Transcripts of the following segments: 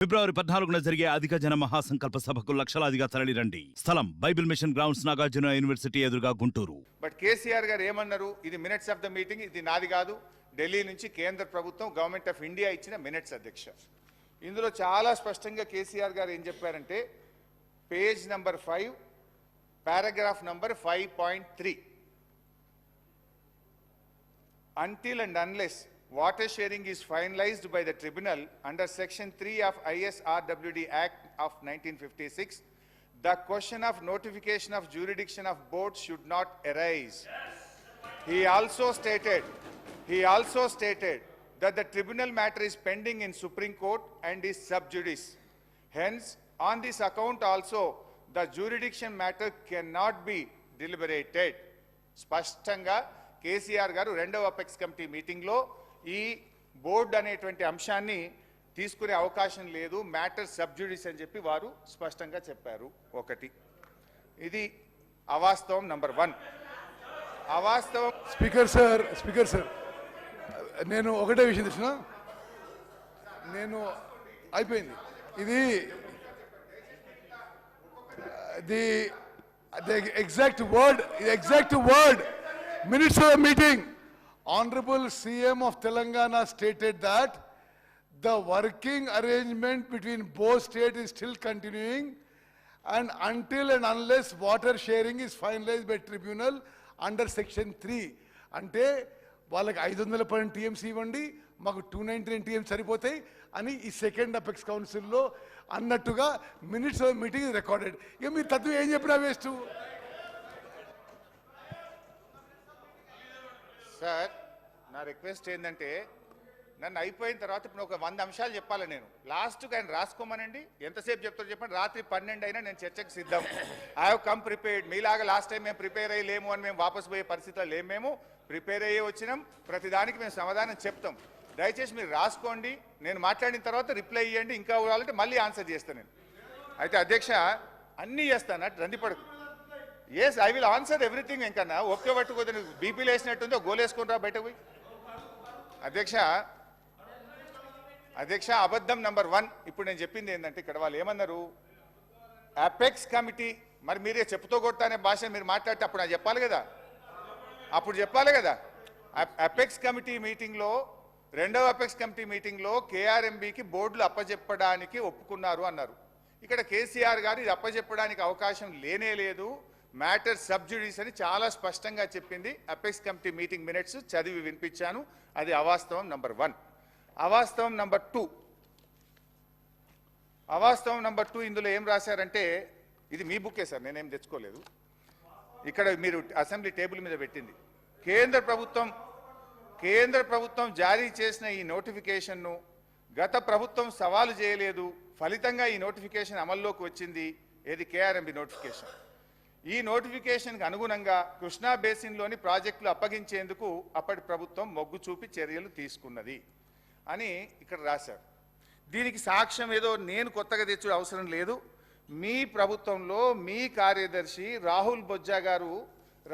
ఫిబ్రవరి 14న జరిగే అధిక జన మహాసంకల్ప సభకు లక్షలాదిగా తరలిరండి. స్థలం Bible mission grounds, Nagarjuna university ఎదురుగా, గుంటూరు. బట్ కేసీఆర్ గారు ఏమన్నారు, ఇది మినిట్స్ ఆఫ్ ద మీటింగ్, ఇది నాది కాదు, ఢిల్లీ నుంచి కేంద్ర ప్రభుత్వం గవర్నమెంట్ ఆఫ్ ఇండియా ఇచ్చిన మినిట్స్ అధ్యక్ష. ఇందులో చాలా స్పష్టంగా కేసీఆర్ గారు ఏం చెప్పారంటే, page number 5 paragraph number 5.3, until and unless water sharing is finalized by the tribunal under section 3 of ISRWD Act of 1956, the question of notification of jurisdiction of board should not arise. He also stated that the tribunal matter is pending in Supreme Court and is sub judice. Hence, on this account also, the jurisdiction matter cannot be deliberated. స్పష్టంగా కేసీఆర్ గారు రెండవ apex committee మీటింగ్లో ఈ board అనేటువంటి అంశాన్ని తీసుకునే అవకాశం లేదు, మ్యాటర్ సబ్జుడిస్ అని చెప్పి వారు స్పష్టంగా చెప్పారు. ఒకటి, ఇది అవాస్తవం నంబర్ 1. అవాస్తవం. స్పీకర్ సార్ నేను ఒకటే విషయం తెచ్చిన, నేను అయిపోయింది ఇది the exact word minutes of the meeting. Honorable CM of Telangana stated that the working arrangement between both states is still continuing, and until and unless water sharing is finalized by tribunal under section 3. అంటే వాళ్ళకి 512 TMC ఇవ్వండి, మాకు 299 TMC సరిపోతాయి అని ఈ second apex కౌన్సిల్లో అన్నట్టుగా minutes of meeting recorded. ఇక మీరు తత్వం ఏం చెప్పినా వేస్ట్. సార్, నా రిక్వెస్ట్ ఏంటంటే, నన్ను అయిపోయిన తర్వాత ఇప్పుడు ఒక 100 అంశాలు చెప్పాలి నేను. లాస్ట్కి ఆయన రాసుకోమనండి, ఎంతసేపు చెప్తారో చెప్పండి. రాత్రి 12 అయినా నేను చర్చకు సిద్ధం. I have come prepared. మీలాగా లాస్ట్ టైం మేము ప్రిపేర్ అయ్యి లేము అని మేము వాపసు పోయే పరిస్థితిలో లేము. మేము ప్రిపేర్ అయ్యే వచ్చినాం, ప్రతిదానికి మేము సమాధానం చెప్తాం. దయచేసి మీరు రాసుకోండి, నేను మాట్లాడిన తర్వాత రిప్లై ఇవ్వండి. ఇంకా కావాలంటే మళ్ళీ ఆన్సర్ చేస్తాను నేను. అయితే అధ్యక్ష, అన్నీ చేస్తాను, అటు రందిపడకు. Yes, I will answer everything. ఇంకన్నా ఒకే పట్టుకోదు, నువ్వు బీపీలు వేసినట్టుందో గోలేసుకుని రా బయటకు పోయి. అధ్యక్ష అబద్ధం నంబర్ 1. ఇప్పుడు నేను చెప్పింది ఏంటంటే, ఇక్కడ వాళ్ళు ఏమన్నారు, అపెక్స్ కమిటీ, మరి మీరే చెప్పుతో కొడతానే భాష మీరు మాట్లాడితే అప్పుడు నాకు చెప్పాలి కదా. అపెక్స్ కమిటీ మీటింగ్లో, రెండవ అపెక్స్ కమిటీ మీటింగ్లో కేఆర్ఎంబీకి బోర్డులు అప్పజెప్పడానికి ఒప్పుకున్నారు అన్నారు. ఇక్కడ కేసీఆర్ గారు ఇది అప్పజెప్పడానికి అవకాశం లేనే లేదు, మ్యాటర్ సబ్జుడిస్ అని చాలా స్పష్టంగా చెప్పింది. అపెక్స్ కమిటీ మీటింగ్ మినిట్స్ చదివి వినిపించాను. అది అవాస్తవం నంబర్ 1. అవాస్తవం నంబర్ 2, ఇందులో ఏం రాశారంటే, ఇది మీ బుక్కే సార్, నేనేం తెచ్చుకోలేదు. ఇక్కడ మీరు అసెంబ్లీ టేబుల్ మీద పెట్టింది. కేంద్ర ప్రభుత్వం జారీ చేసిన ఈ నోటిఫికేషన్ను గత ప్రభుత్వం సవాలు చేయలేదు, ఫలితంగా ఈ నోటిఫికేషన్ అమల్లోకి వచ్చింది. ఏది? KRMB notification. ఈ నోటిఫికేషన్కి అనుగుణంగా కృష్ణా బేసిన్లోని ప్రాజెక్టులు అప్పగించేందుకు అప్పటి ప్రభుత్వం మొగ్గు చూపి చర్యలు తీసుకున్నది అని ఇక్కడ రాశారు. దీనికి సాక్ష్యం ఏదో నేను కొత్తగా తెచ్చే అవసరం లేదు. మీ ప్రభుత్వంలో మీ కార్యదర్శి రాహుల్ బొజ్జా గారు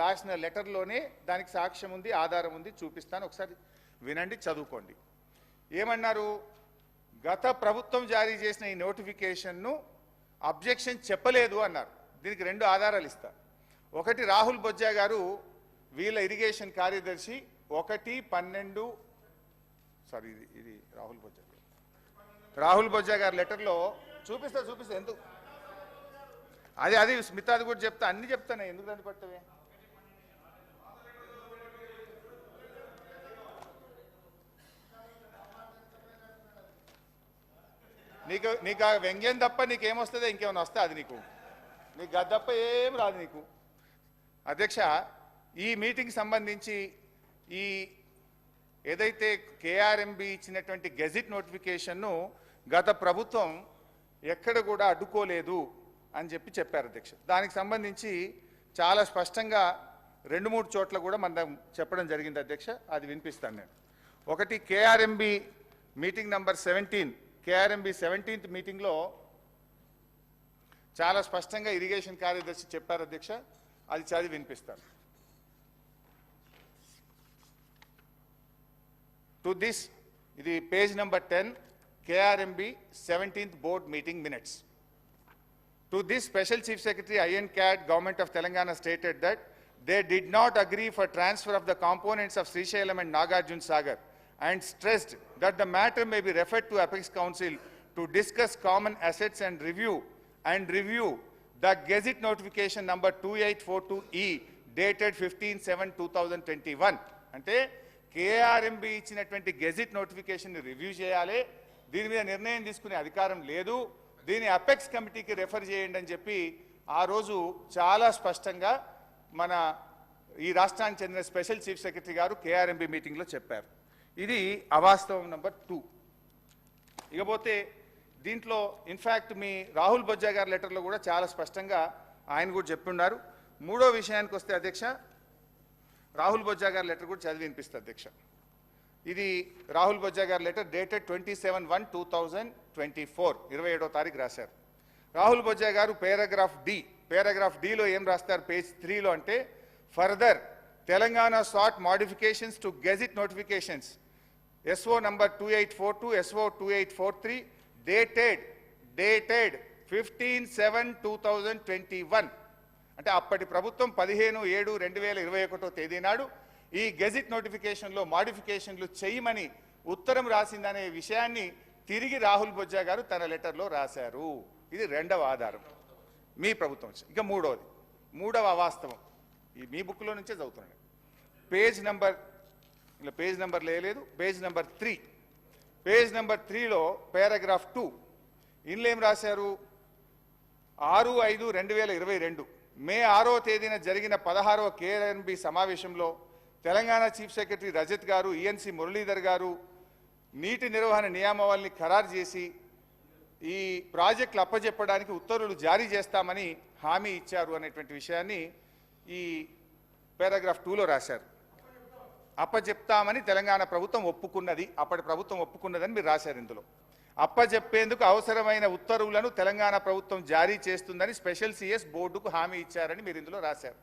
రాసిన లెటర్లోనే దానికి సాక్ష్యం ఉంది, ఆధారం ఉంది, చూపిస్తాను. ఒకసారి వినండి, చదువుకోండి. ఏమన్నారు? గత ప్రభుత్వం జారీ చేసిన ఈ నోటిఫికేషన్ను అబ్జెక్షన్ చెప్పలేదు అన్నారు. దీనికి 2 ఆధారాలు ఇస్తా. ఒకటి, రాహుల్ బొజ్జా గారు వీళ్ళ ఇరిగేషన్ కార్యదర్శి 1/12 సారీ ఇది రాహుల్ బొజ్జా గారి లెటర్లో చూపిస్తా ఎందుకు అది స్మితాది కూడా చెప్తా, అన్ని చెప్తాను, ఎందుకు దాన్ని పట్టవే. నీకు ఆ వ్యంగ్యం తప్ప నీకేమొస్తుందో ఇంకేమైనా వస్తా, అది నీకు గది తప్ప ఏం రాదు నీకు. అధ్యక్ష, ఈ మీటింగ్ సంబంధించి ఈ ఏదైతే కేఆర్ఎంబి ఇచ్చినటువంటి గెజిట్ నోటిఫికేషన్ను గత ప్రభుత్వం ఎక్కడ కూడా అడ్డుకోలేదు అని చెప్పారు అధ్యక్ష. దానికి సంబంధించి చాలా స్పష్టంగా 2-3 చోట్ల కూడా మనం చెప్పడం జరిగింది అధ్యక్ష. అది వినిపిస్తాను నేను. ఒకటి, KRMB meeting number 17, KRMB 17th మీటింగ్లో చాలా స్పష్టంగా ఇరిగేషన్ కార్యదర్శి చెప్పారు అధ్యక్ష. అది చదివి వినిపిస్తాను. టు దిస్, ఇది page number 10, KRMB 17th board meeting minutes. To this, Special Chief Secretary INCAD Government of Telangana stated that they did not agree for transfer of the components of Srisailam and Nagarjun Sagar and stressed that the matter may be referred to Apex Council to discuss common assets and review the Gazette notification number 2842E dated 15/7/2021. అంటే KRMB ఇచ్చినటువంటి gazette notification review చేయాలి, దీని మీద నిర్ణయం తీసుకునే అధికారం లేదు, దీని అపెక్స్ కమిటీకి రెఫర్ చేయండి అని చెప్పి ఆ రోజు చాలా స్పష్టంగా మన ఈ రాష్ట్రానికి చెందిన స్పెషల్ చీఫ్ సెక్రటరీ గారు KRMB మీటింగ్లో చెప్పారు. ఇది అవాస్తవం నెంబర్ 2. ఇకపోతే దీంట్లో ఇన్ఫ్యాక్ట్ మీ రాహుల్ బొజ్జా గారి లెటర్లో కూడా చాలా స్పష్టంగా ఆయన కూడా చెప్పున్నారు. మూడో విషయానికి వస్తే అధ్యక్ష, రాహుల్ బొజ్జా గారి లెటర్ కూడా చదివి వినిపిస్తుంది అధ్యక్ష. ఇది రాహుల్ బొజ్జా గారి లెటర్ డేటెడ్ 27/1/2024 27వ తారీఖు రాశారు. రాహుల్ బొజ్జా గారు పారాగ్రాఫ్ డిలో ఏం రాస్తారు పేజ్ 3లో అంటే, further Telangana sought modifications to gazette notifications SO number 2842 SO 2843 dated 15/7/2021. అంటే అప్పటి ప్రభుత్వం 15/7/2021 తేదీ నాడు ఈ గెజిట్ నోటిఫికేషన్లో మాడిఫికేషన్లు చేయమని ఉత్తరం రాసిందనే విషయాన్ని తిరిగి రాహుల్ బొజ్జా గారు తన లెటర్లో రాశారు. ఇది రెండవ ఆధారం మీ ప్రభుత్వం. ఇక మూడవ అవాస్తవం ఈ మీ బుక్లో నుంచే చదువుతున్నాను. పేజ్ నెంబర్ లేదు, పేజ్ నెంబర్ 3. పేజ్ నెంబర్ 3లో పారాగ్రాఫ్ 2 ఇందులో ఏం రాశారు, 6/5/2022 మే 6వ తేదీన జరిగిన 16వ KRMB సమావేశంలో తెలంగాణ చీఫ్ సెక్రటరీ రజత్ గారు, ENC మురళీధర్ గారు నీటి నిర్వహణ నియామావళిని ఖరారు చేసి ఈ ప్రాజెక్టులు అప్పజెప్పడానికి ఉత్తర్వులు జారీ చేస్తామని హామీ ఇచ్చారు అనేటువంటి విషయాన్ని ఈ పారాగ్రాఫ్ 2లో రాశారు. అప్పజెప్తామని తెలంగాణ ప్రభుత్వం ఒప్పుకున్నది, అప్పటి ప్రభుత్వం ఒప్పుకున్నదని మీరు రాశారు. ఇందులో అప్పజెప్పేందుకు అవసరమైన ఉత్తర్వులను తెలంగాణ ప్రభుత్వం జారీ చేస్తుందని స్పెషల్ CS బోర్డుకు హామీ ఇచ్చారని మీరు ఇందులో రాశారు.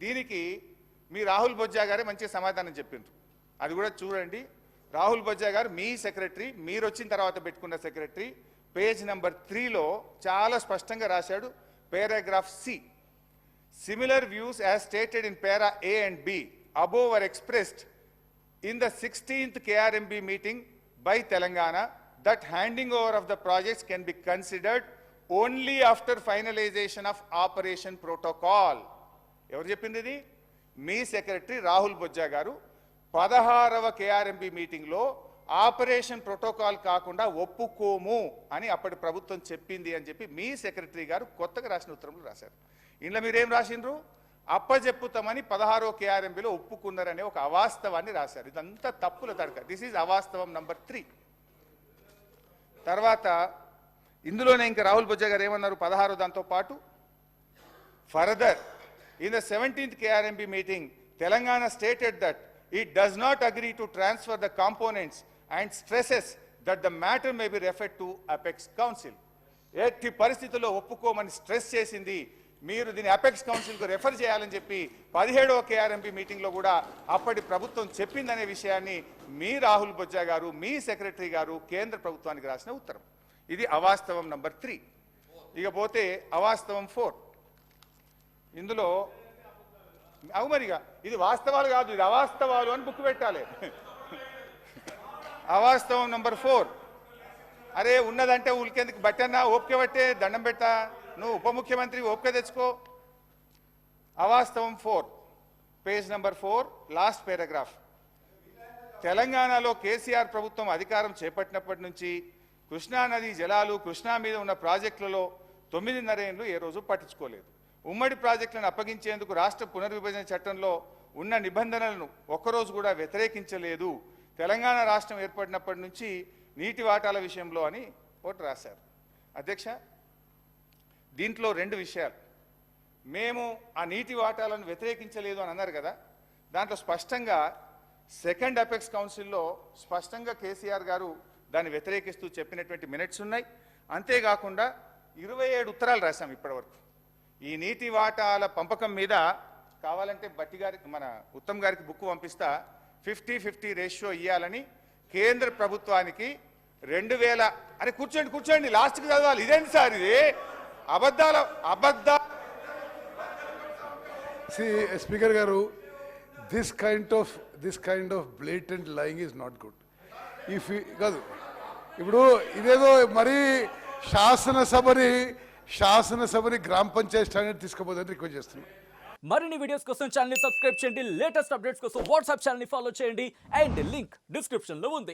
దీనికి మీ రాహుల్ బొజ్జా గారే మంచి సమాధానం చెప్పిండ్రు. అది కూడా చూడండి. రాహుల్ బొజ్జా గారు మీ సెక్రటరీ, మీరు వచ్చిన తర్వాత పెట్టుకున్న సెక్రటరీ, పేజ్ నెంబర్ 3లో చాలా స్పష్టంగా రాశాడు. Paragraph C, similar views as stated in para A and B above were expressed in the 16th KRMB meeting by Telangana that handing over of the projects can be considered only after finalization of operation protocol. ఎవరు చెప్పింది ఇది? మీ secretary Rahul Bojja గారు 16వ KRMB మీటింగ్లో operation protocol కాకుండా ఒప్పుకోము అని అప్పటి ప్రభుత్వం చెప్పింది అని చెప్పి మీ సెక్రటరీ గారు కొత్తగా రాసిన ఉత్తరంలో రాశారు. ఇందులో మీరేం రాసిండ్రు? అప్పజెప్పుతామని 16వ KRMBలో ఒప్పుకున్నారనే ఒక అవాస్తవాన్ని రాశారు. ఇదంతా తప్పుల తడక. దిస్ ఈజ్ అవాస్తవం నంబర్ 3. తర్వాత ఇందులోనే ఇంకా రాహుల్ బొజ్జా గారు ఏమన్నారు 16వ దాంతో పాటు, further in the 17th KRMB meeting Telangana stated that it does not agree to transfer the components and stresses that the matter may be referred to Apex Council. ఎట్టి పరిస్థితుల్లో ఒప్పుకోమని స్ట్రెస్ చేసింది. మీరు దీన్ని అపెక్స్ కౌన్సిల్కు రెఫర్ చేయాలని చెప్పి 17వ KRMB మీటింగ్లో కూడా అప్పటి ప్రభుత్వం చెప్పిందనే విషయాన్ని మీ రాహుల్ బొజ్జా గారు, మీ సెక్రటరీ గారు కేంద్ర ప్రభుత్వానికి రాసిన ఉత్తరం. ఇది అవాస్తవం నంబర్ 3. ఇకపోతే అవాస్తవం 4. ఇందులో అవుమరిగా ఇది వాస్తవాలు కాదు, ఇది అవాస్తవాలు అని బుక్ పెట్టాలి. అవాస్తవం నంబర్ 4. అరే ఉన్నదంటే ఉలికేందుకు బట్టన్నా ఓపిక పట్టే దండం పెట్టా, నువ్వు ఉప ముఖ్యమంత్రి ఓపిక తెచ్చుకో. అవాస్తవం 4, పేజ్ నెంబర్ 4, లాస్ట్ పారాగ్రాఫ్. తెలంగాణలో కేసీఆర్ ప్రభుత్వం అధికారం చేపట్టినప్పటి నుంచి కృష్ణానది జలాలు, కృష్ణా మీద ఉన్న ప్రాజెక్టులలో 9.5 ఏళ్ళు ఏ రోజు పట్టించుకోలేదు. ఉమ్మడి ప్రాజెక్టులను అప్పగించేందుకు రాష్ట్ర పునర్విభజన చట్టంలో ఉన్న నిబంధనలను ఒక్కరోజు కూడా వ్యతిరేకించలేదు. తెలంగాణ రాష్ట్రం ఏర్పడినప్పటి నుంచి నీటి వాటాల విషయంలో అని ఒకటి రాశారు. అధ్యక్ష, దీంట్లో 2 విషయాలు. మేము ఆ నీటి వాటాలను వ్యతిరేకించలేదు అని అన్నారు కదా, దాంట్లో స్పష్టంగా సెకండ్ అపెక్స్ కౌన్సిల్లో స్పష్టంగా కేసీఆర్ గారు దాన్ని వ్యతిరేకిస్తూ చెప్పినటువంటి మినిట్స్ ఉన్నాయి. అంతేకాకుండా 27 ఉత్తరాలు రాశాం ఇప్పటివరకు. ఈ నీటి వాటాల పంపకం మీద కావాలంటే బట్టి గారికి, మన ఉత్తమ్ గారికి బుక్ పంపిస్తా, 50-50 రేషియో ఇవ్వాలని కేంద్ర ప్రభుత్వానికి 2000 అరే కూర్చోండి లాస్ట్కి చదవాలి. ఇదేంటి సార్ ఇది? అబద్ధ See, Speaker Garu, this kind of blatant lying is not good. If కాదు ఇప్పుడు ఇదేదో మరి శాసనసభని గ్రామ పంచాయతీ స్టాండర్డ్ తీసుకుపోదని రిక్వెస్ట్ చేస్తున్నాను. మరిన్ని వీడియోస్ కోసం ఛానల్ ని సబ్స్క్రైబ్ చేయండి, లేటెస్ట్ అప్డేట్స్ కోసం వాట్సాప్ ఛానల్ ని ఫాలో చేయండి అండ్ లింక్ డిస్క్రిప్షన్ లో ఉంది.